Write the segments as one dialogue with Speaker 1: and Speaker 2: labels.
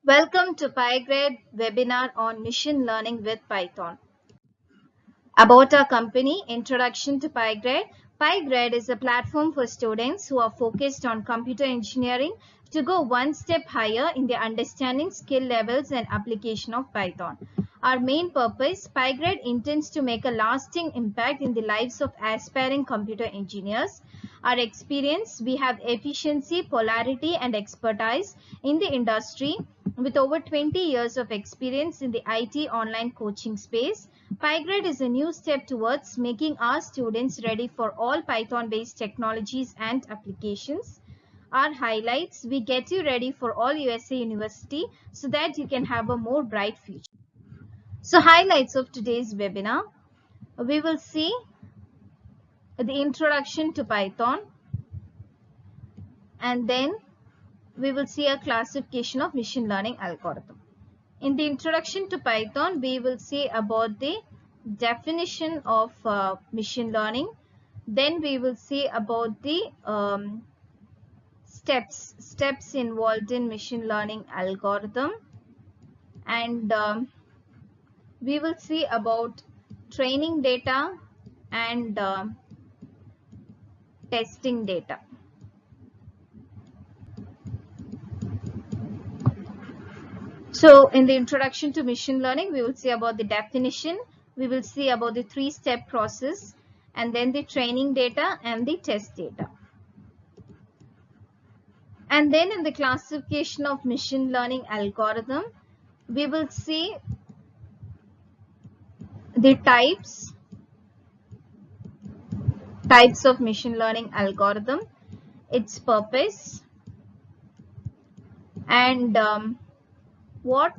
Speaker 1: Welcome to PyGrade webinar on machine learning with Python. About our company, Introduction to PyGrade. PyGrade is a platform for students who are focused on computer engineering to go one step higher in their understanding, skill levels, and application of Python. Our main purpose, PyGrade intends to make a lasting impact in the lives of aspiring computer engineers. Our experience, we have efficiency, polarity, and expertise in the industry. With over 20 years of experience in the IT online coaching space, PyGrade is a new step towards making our students ready for all Python-based technologies and applications. Our highlights, we get you ready for all USA University so that you can have a more bright future. So highlights of today's webinar, we will see the introduction to Python, and then we will see a classification of machine learning algorithm. In the introduction to Python, we will see about the definition of machine learning. Then we will see about the steps involved in machine learning algorithm, and we will see about training data and testing data. So in the introduction to machine learning, we will see about the definition, we will see about the three-step process, and then the training data and the test data. And then in the classification of machine learning algorithm, we will see the types of machine learning algorithm, its purpose, and what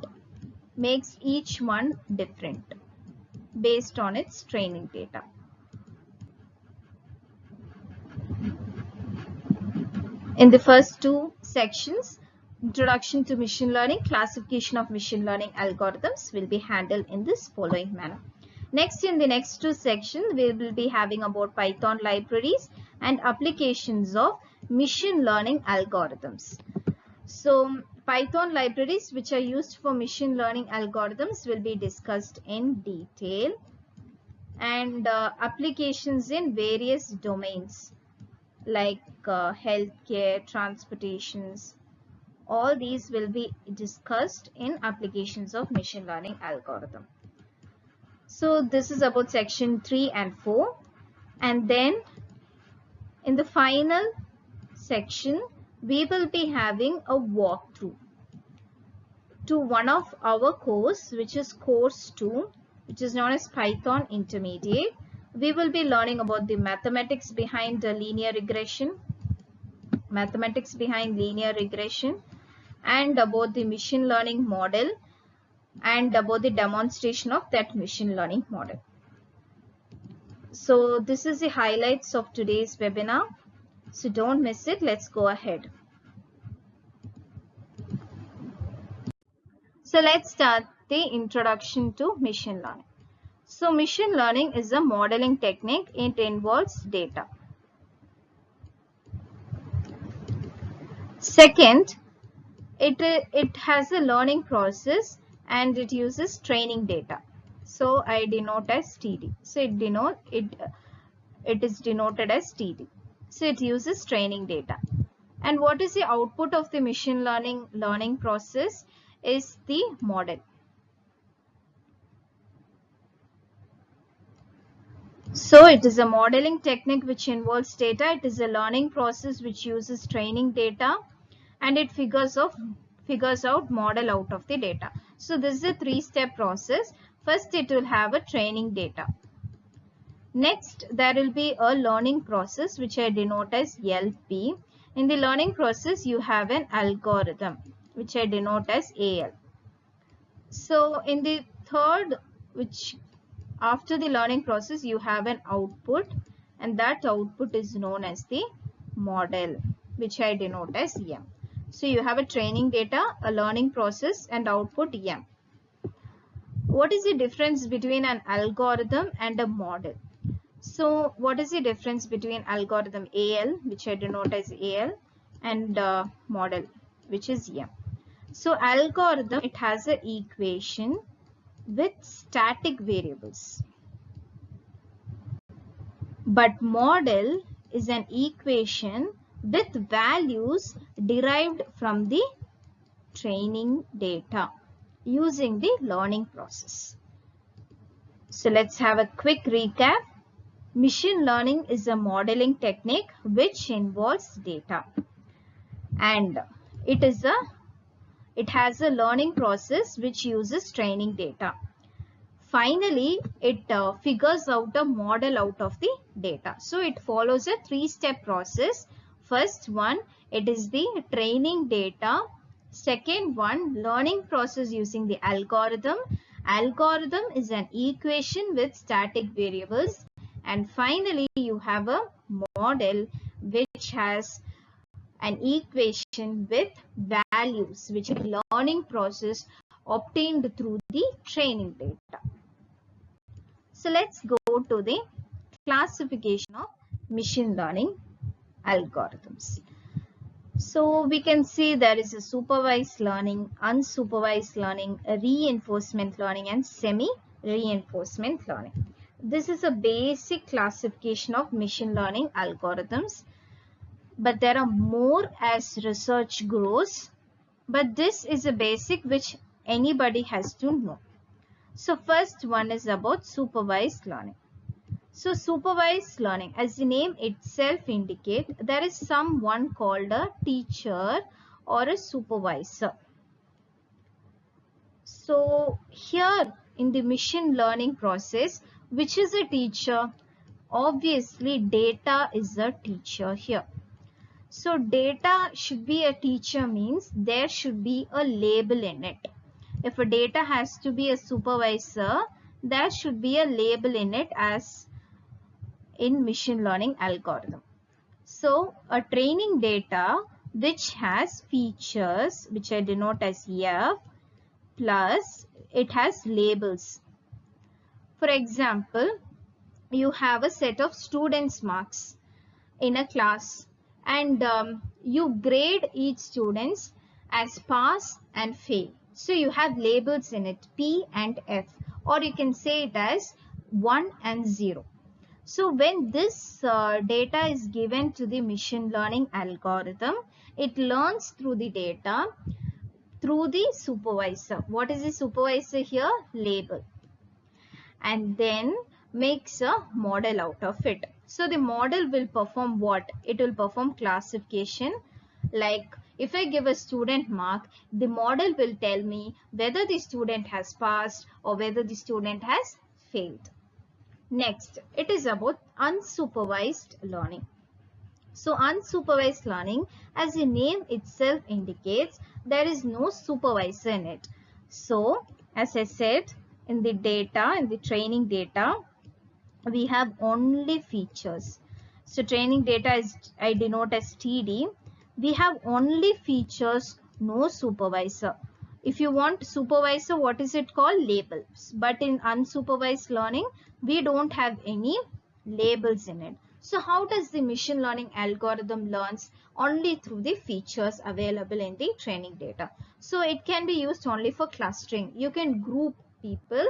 Speaker 1: makes each one different based on its training data. In the first two sections, introduction to machine learning, classification of machine learning algorithms will be handled in this following manner. Next, in the next two sections, we will be having about Python libraries and applications of machine learning algorithms. So Python libraries which are used for machine learning algorithms will be discussed in detail, and applications in various domains like healthcare, transportations, all these will be discussed in applications of machine learning algorithm. So this is about section 3 and 4, and then in the final section we will be having a walkthrough to one of our course, which is course 2, which is known as Python Intermediate. We will be learning about the mathematics behind linear regression, and about the machine learning model, and about the demonstration of that machine learning model. So this is the highlights of today's webinar. So don't miss it. Let's go ahead. So let's start the introduction to machine learning. So machine learning is a modeling technique. It involves data. Second, it has a learning process and it uses training data. So I denote as TD. So it is denoted as TD. So it uses training data. And what is the output of the machine learning process is the model. So it is a modeling technique which involves data. It is a learning process which uses training data, and it figures out model out of the data. So this is a three-step process. First, it will have a training data. Next, there will be a learning process which I denote as LP. In the learning process, you have an algorithm which I denote as AL. So in the third, which after the learning process, you have an output, and that output is known as the model, which I denote as M. So you have a training data, a learning process, and output M. What is the difference between an algorithm and a model? So what is the difference between algorithm AL, which I denote as AL, and model, which is M? So algorithm, it has an equation with static variables. But model is an equation with values derived from the training data using the learning process. So let's have a quick recap. Machine learning is a modeling technique which involves data, and it has a learning process which uses training data. Finally, it figures out a model out of the data. So it follows a three-step process. First one, it is the training data. Second one, learning process using the algorithm. Algorithm is an equation with static variables. And finally, you have a model which has an equation with values, which is the learning process obtained through the training data. So let's go to the classification of machine learning algorithms. So we can see there is a supervised learning, unsupervised learning, a reinforcement learning, and semi-reinforcement learning. This is a basic classification of machine learning algorithms, but there are more as research grows. But this is a basic which anybody has to know. So first one is about supervised learning. So supervised learning, as the name itself indicates, there is someone called a teacher or a supervisor. So here in the machine learning process, which is a teacher? Obviously, data is a teacher here. So data should be a teacher means there should be a label in it. If a data has to be a supervisor, there should be a label in it as in machine learning algorithm. So a training data which has features which I denote as F, plus it has labels. For example, you have a set of students' marks in a class, and you grade each students as pass and fail. So you have labels in it, P and F, or you can say it as 1 and 0. So when this data is given to the machine learning algorithm, it learns through the data through the supervisor. What is the supervisor here? Label. And then makes a model out of it. So the model will perform what? It will perform classification. Like if I give a student mark, the model will tell me whether the student has passed or whether the student has failed. Next, it is about unsupervised learning. So unsupervised learning, as the name itself indicates, there is no supervisor in it. So as I said, in the data, in the training data, we have only features. So training data is, I denote as TD. We have only features, no supervisor. If you want supervisor, what is it called? Labels. But in unsupervised learning, we don't have any labels in it. So how does the machine learning algorithm learns? Only through the features available in the training data. So it can be used only for clustering. You can group people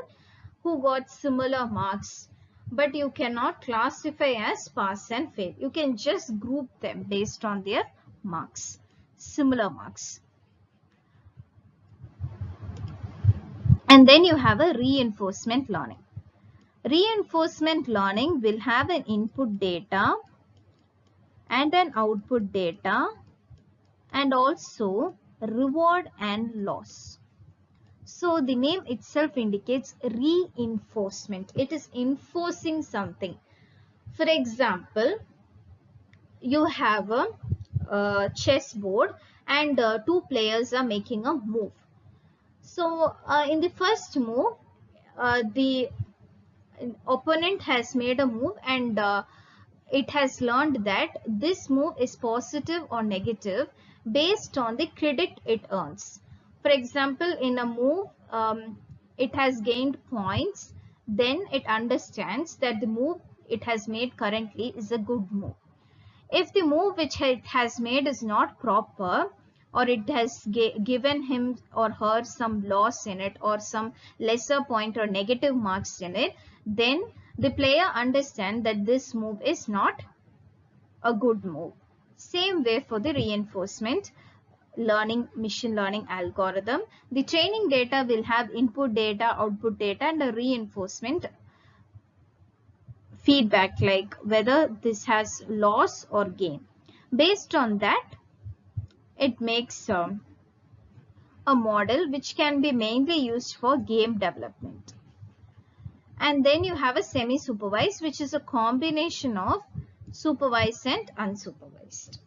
Speaker 1: who got similar marks, but you cannot classify as pass and fail. You can just group them based on their marks, similar marks. And then you have a reinforcement learning. Reinforcement learning will have an input data and an output data, and also reward and loss. So the name itself indicates reinforcement. It is enforcing something. For example, you have a chessboard and two players are making a move. So in the first move, the opponent has made a move, and it has learned that this move is positive or negative based on the credit it earns. For example, in a move, it has gained points, then it understands that the move it has made currently is a good move. If the move which it has made is not proper, or it has given him or her some loss in it or some lesser point or negative marks in it, then the player understands that this move is not a good move. Same way for the reinforcement learning, machine learning algorithm. The training data will have input data, output data, and a reinforcement feedback, like whether this has loss or gain. Based on that, it makes a model which can be mainly used for game development. And then you have a semi-supervised, which is a combination of supervised and unsupervised.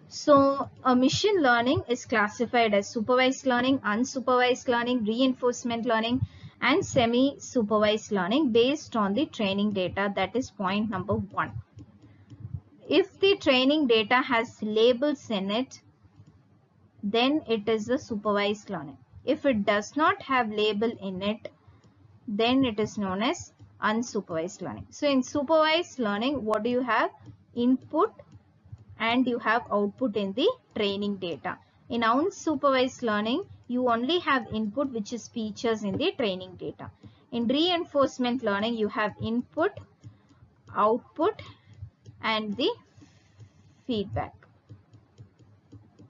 Speaker 1: So a machine learning is classified as supervised learning, unsupervised learning, reinforcement learning, and semi-supervised learning based on the training data. That is point number 1. If the training data has labels in it, then it is a supervised learning. If it does not have label in it, then it is known as unsupervised learning. So in supervised learning, what do you have? Input and you have output in the training data. In unsupervised learning, you only have input, which is features in the training data. In reinforcement learning, you have input, output, and the feedback,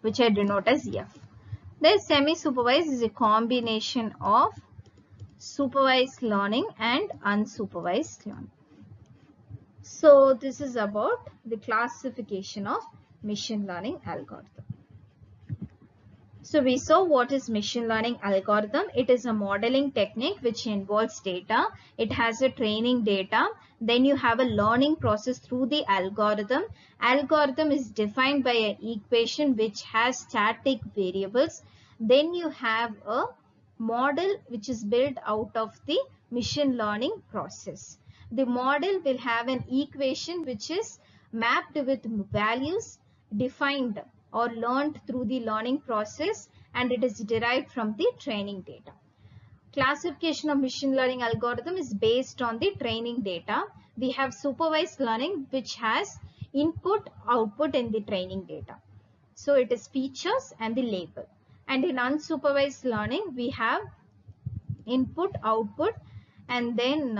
Speaker 1: which I denote as F. Then semi-supervised is a combination of supervised learning and unsupervised learning. So this is about the classification of machine learning algorithm. So we saw what is machine learning algorithm. It is a modeling technique which involves data. It has a training data. Then you have a learning process through the algorithm. Algorithm is defined by an equation which has static variables. Then you have a model which is built out of the machine learning process. The model will have an equation which is mapped with values defined or learned through the learning process, and it is derived from the training data. Classification of machine learning algorithm is based on the training data. We have supervised learning which has input, output in the training data. So it is features and the label. And in unsupervised learning, we have input, output, and then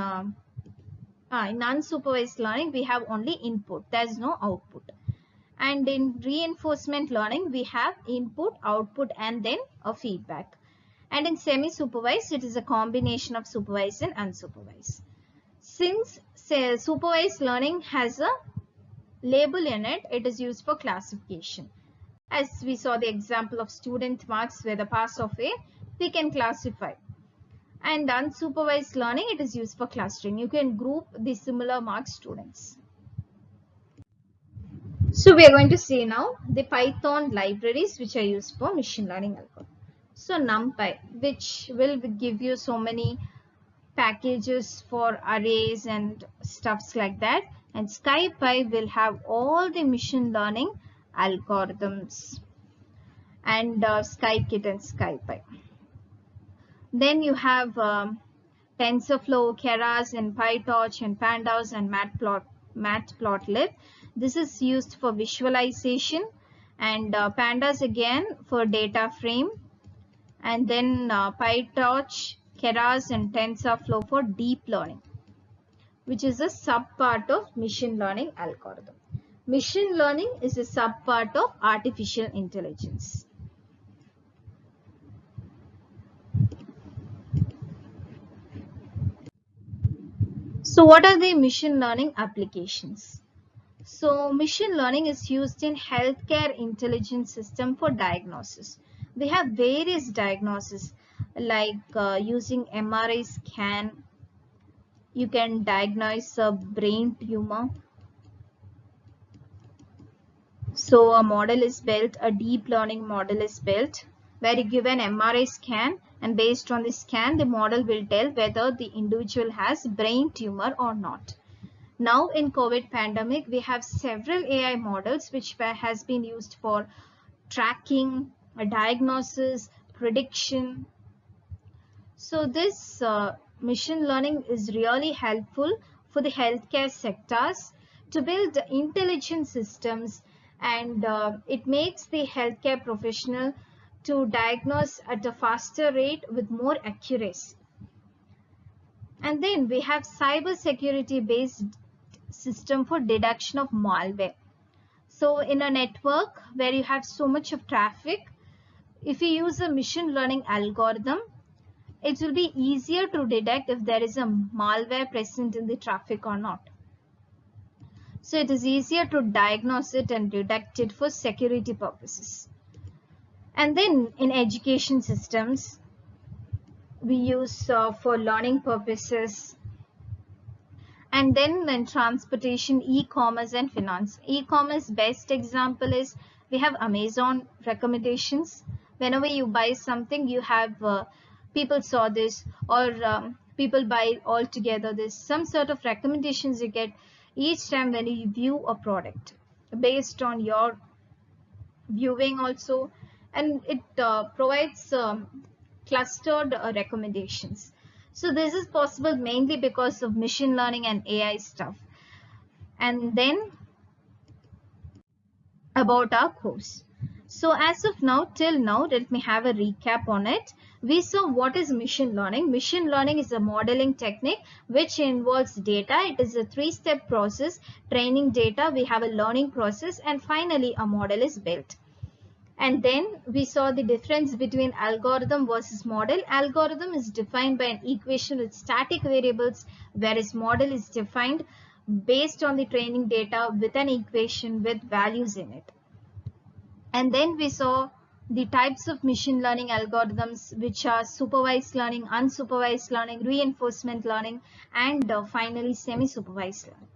Speaker 1: in unsupervised learning, we have only input. There is no output. And in reinforcement learning, we have input, output, and then a feedback. And in semi-supervised, it is a combination of supervised and unsupervised. Since supervised learning has a label in it, it is used for classification. As we saw the example of student marks, where the pass or fail, we can classify. And unsupervised learning, it is used for clustering. You can group the similar mark students. So we are going to see now the Python libraries which are used for machine learning algorithm. So NumPy, which will give you so many packages for arrays and stuffs like that, and SciPy will have all the machine learning algorithms, and Scikit and SciPy. Then you have TensorFlow, Keras, and PyTorch, and Pandas, and Matplotlib. This is used for visualization, and Pandas again for data frame, and then PyTorch, Keras, and TensorFlow for deep learning, which is a subpart of machine learning algorithm. Machine learning is a subpart of artificial intelligence. So what are the machine learning applications? So machine learning is used in healthcare intelligence system for diagnosis. We have various diagnoses like using MRI scan. You can diagnose a brain tumor. So a model is built, a deep learning model is built, where you give an MRI scan, and based on the scan, the model will tell whether the individual has brain tumor or not. Now in COVID pandemic, we have several AI models which has been used for tracking, diagnosis, prediction. So this machine learning is really helpful for the healthcare sectors to build intelligent systems and it makes the healthcare professional to diagnose at a faster rate with more accuracy. And then we have cyber security based system for detection of malware. So in a network where you have so much of traffic, if you use a machine learning algorithm, it will be easier to detect if there is a malware present in the traffic or not. So it is easier to diagnose it and detect it for security purposes. And then in education systems, we use for learning purposes. And then in transportation, e-commerce and finance. E-commerce best example is we have Amazon recommendations. Whenever you buy something, you have people saw this, or people buy all together. There's some sort of recommendations you get each time when you view a product based on your viewing also, and it provides clustered recommendations. So this is possible mainly because of machine learning and AI stuff. And then about our course. So as of now, till now, let me have a recap on it. We saw what is machine learning. Machine learning is a modeling technique which involves data. It is a three-step process: training data, we have a learning process, and finally a model is built. And then we saw the difference between algorithm versus model. Algorithm is defined by an equation with static variables, whereas model is defined based on the training data with an equation with values in it. And then we saw the types of machine learning algorithms, which are supervised learning, unsupervised learning, reinforcement learning, and finally semi-supervised learning.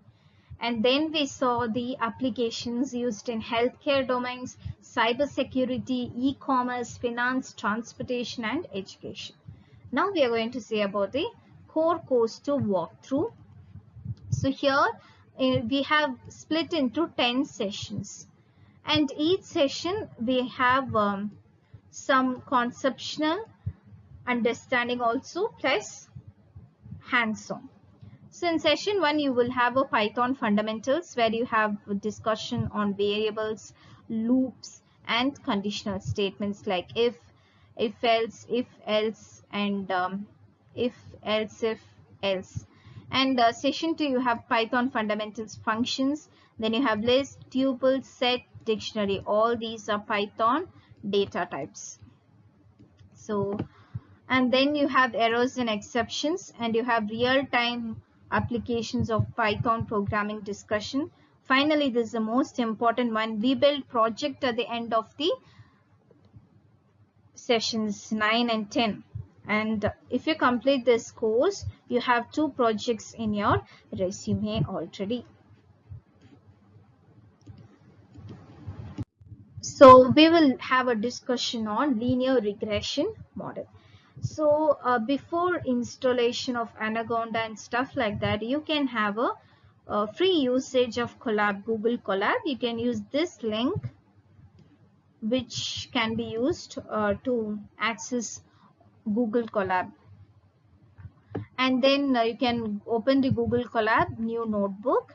Speaker 1: And then we saw the applications used in healthcare domains, cybersecurity, e-commerce, finance, transportation, and education. Now we are going to say about the core course to walk through. So here we have split into 10 sessions, and each session we have some conceptual understanding also plus hands-on. So in session 1, you will have a Python fundamentals where you have a discussion on variables, loops, and conditional statements like if else, and if else. And session 2, you have Python fundamentals functions. Then you have list, tuple, set, dictionary. All these are Python data types. So, and then you have errors and exceptions, and you have real-time applications of Python programming discussion. Finally, this is the most important one. We build project at the end of the sessions 9 and 10. And if you complete this course, you have 2 projects in your resume already. So we will have a discussion on linear regression model. So before installation of Anaconda and stuff like that, you can have a free usage of Colab, Google Colab. You can use this link, which can be used to access Google Colab. And then you can open the Google Colab new notebook,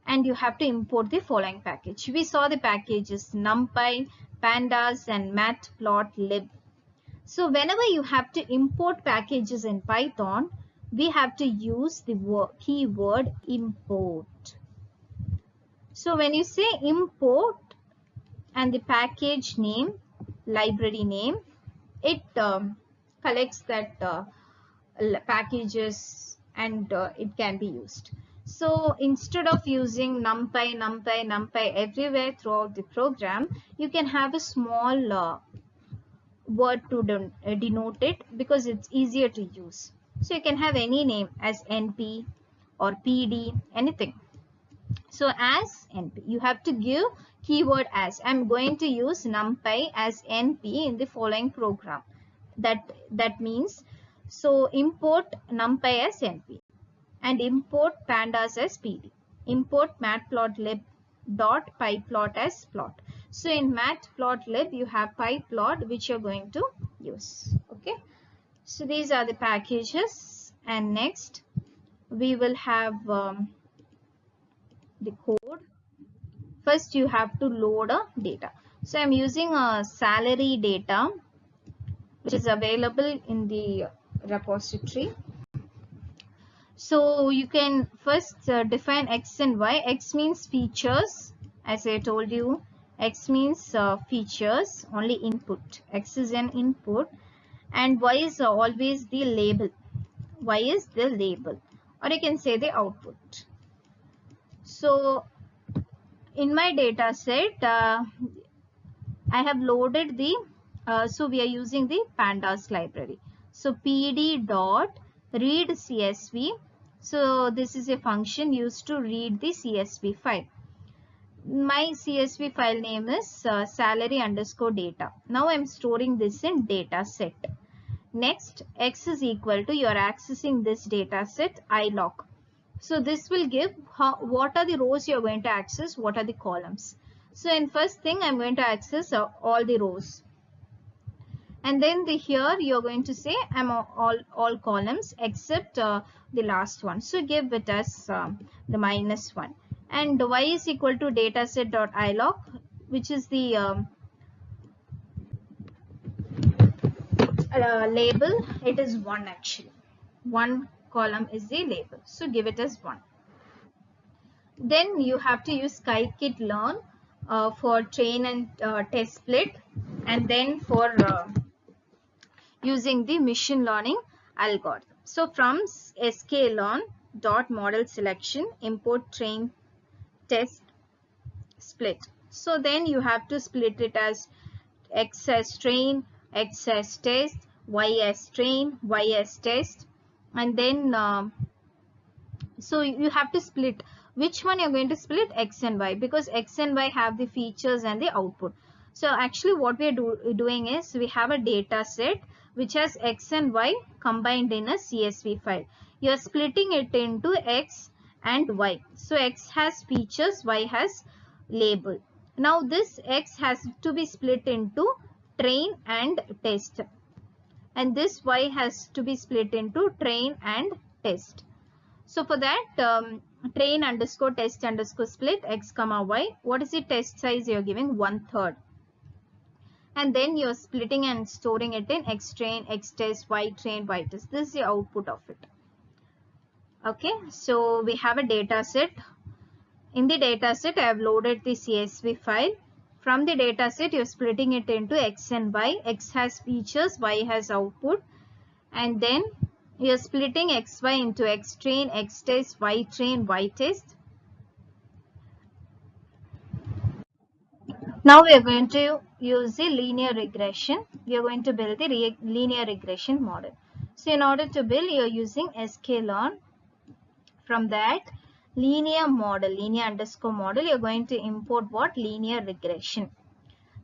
Speaker 1: and you have to import the following package. We saw the packages NumPy, Pandas, and Matplotlib. So whenever you have to import packages in Python, we have to use the keyword import. So when you say import and the package name, library name, it collects that packages, and it can be used. So instead of using NumPy everywhere throughout the program, you can have a small word to denote it, because it's easier to use. So you can have any name as NP or PD, anything. So as NP, you have to give keyword as. I'm going to use NumPy as NP in the following program. That means, so import NumPy as NP and import Pandas as PD. Import Matplotlib dot pyplot as plot. So in Matplotlib, you have pyplot, which you're going to use. Okay. So these are the packages, and next we will have the code first you have to load a data. So I'm using a salary data which is available in the repository. So you can first define X and Y. X means features, as I told you. X means features, only input. X is an input, and Y is always the label. Y is the label, or you can say the output. So in my data set, I have loaded the, so we are using the pandas library. So pd dot read CSV. So this is a function used to read the CSV file. My CSV file name is salary underscore data. Now I'm storing this in data set. Next, X is equal to, you are accessing this data set iloc. So this will give what are the rows you are going to access, what are the columns. So in first thing, I'm going to access all the rows. And then here you are going to say I'm all columns except the last one. So give it as the -1. And Y is equal to dataset.iloc, which is the label. It is 1 actually. 1 column is the label. So give it as 1. Then you have to use scikit-learn for train and test split, and then for using the machine learning algorithm. So from sklearn.model selection, import train test split. So then you have to split it as X as train, X as test, Y as train, Y as test, and then so you have to split which one you're going to split, X and Y, because X and Y have the features and the output. So actually what we are doing is we have a data set which has X and Y combined in a CSV file. You are splitting it into X and Y. So X has features, Y has label. Now this X has to be split into train and test, and this Y has to be split into train and test. So for that, train underscore test underscore split X comma Y. What is the test size you're giving? 1/3. And then you're splitting and storing it in X train, X test, Y train, Y test. This is the output of it. Okay, so we have a data set. In the data set, I have loaded the CSV file. From the data set, you're splitting it into X and Y. X has features, Y has output. And then you're splitting XY into X train, X test, Y train, Y test. Now we are going to use the linear regression. We are going to build the linear regression model. So in order to build, you are using sklearn. From that, linear model, linear underscore model, you are going to import what? Linear regression.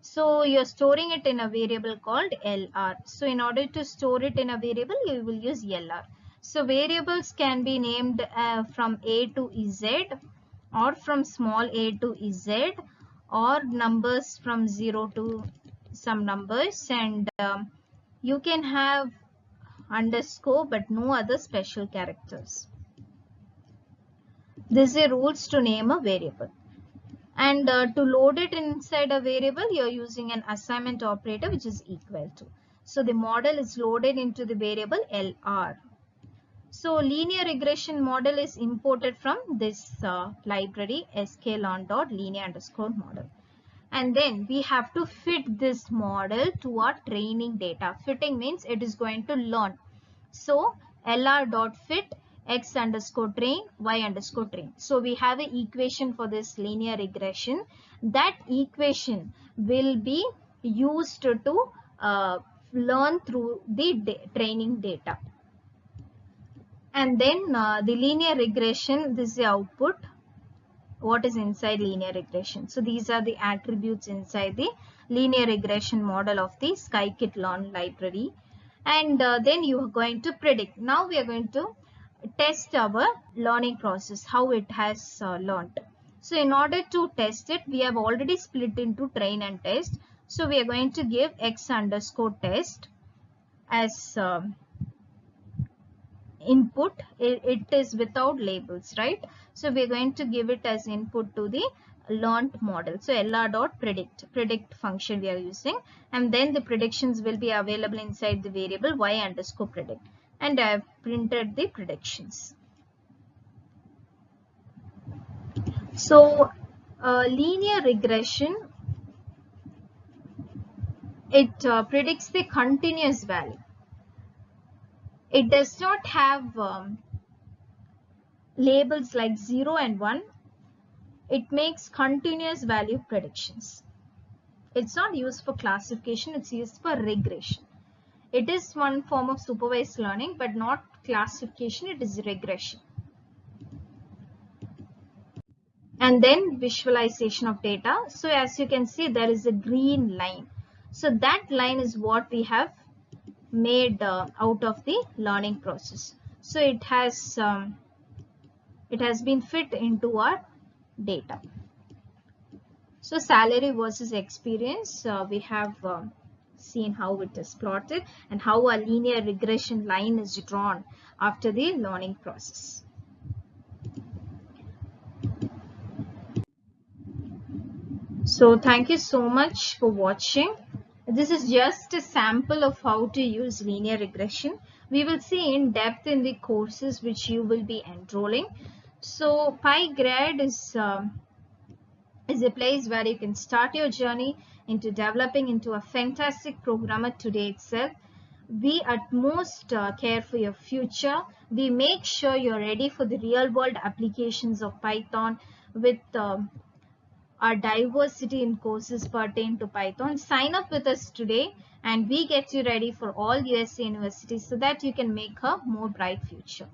Speaker 1: So you're storing it in a variable called LR. So in order to store it in a variable, you will use LR. So variables can be named from A to Z, or from small a to Z, or numbers from 0 to some numbers, and you can have underscore but no other special characters. These are rules to name a variable. And to load it inside a variable, you're using an assignment operator which is equal to. So the model is loaded into the variable LR. So linear regression model is imported from this library sklearn.linear underscore model. And then we have to fit this model to our training data. Fitting means it is going to learn. So lr.fit X underscore train, Y underscore train. So we have an equation for this linear regression. That equation will be used to learn through the training data. And then the linear regression, this is the output. What is inside linear regression? So these are the attributes inside the linear regression model of the scikit-learn library. And then you are going to predict. Now we are going to test our learning process, how it has learned. So in order to test it, we have already split into train and test. So we are going to give X underscore test as input. It is without labels, right? So we are going to give it as input to the learnt model. So LR.predict function we are using, and then the predictions will be available inside the variable y_predict, and I have printed the predictions. So linear regression, it predicts the continuous value. It does not have labels like 0 and 1. It makes continuous value predictions. It's not used for classification, it's used for regression. It is one form of supervised learning, but not classification, it is regression. And then visualization of data. So as you can see, there is a green line. So that line is what we have made out of the learning process. So it has been fit into our data. So salary versus experience, we have seen how it is plotted and how a linear regression line is drawn after the learning process. So thank you so much for watching. This is just a sample of how to use linear regression. We will see in depth in the courses which you will be enrolling. So PyGrad is a place where you can start your journey into developing into a fantastic programmer today itself. We at most care for your future. We make sure you're ready for the real world applications of Python with our diversity in courses pertain to Python. Sign up with us today and we get you ready for all USA universities so that you can make a more bright future.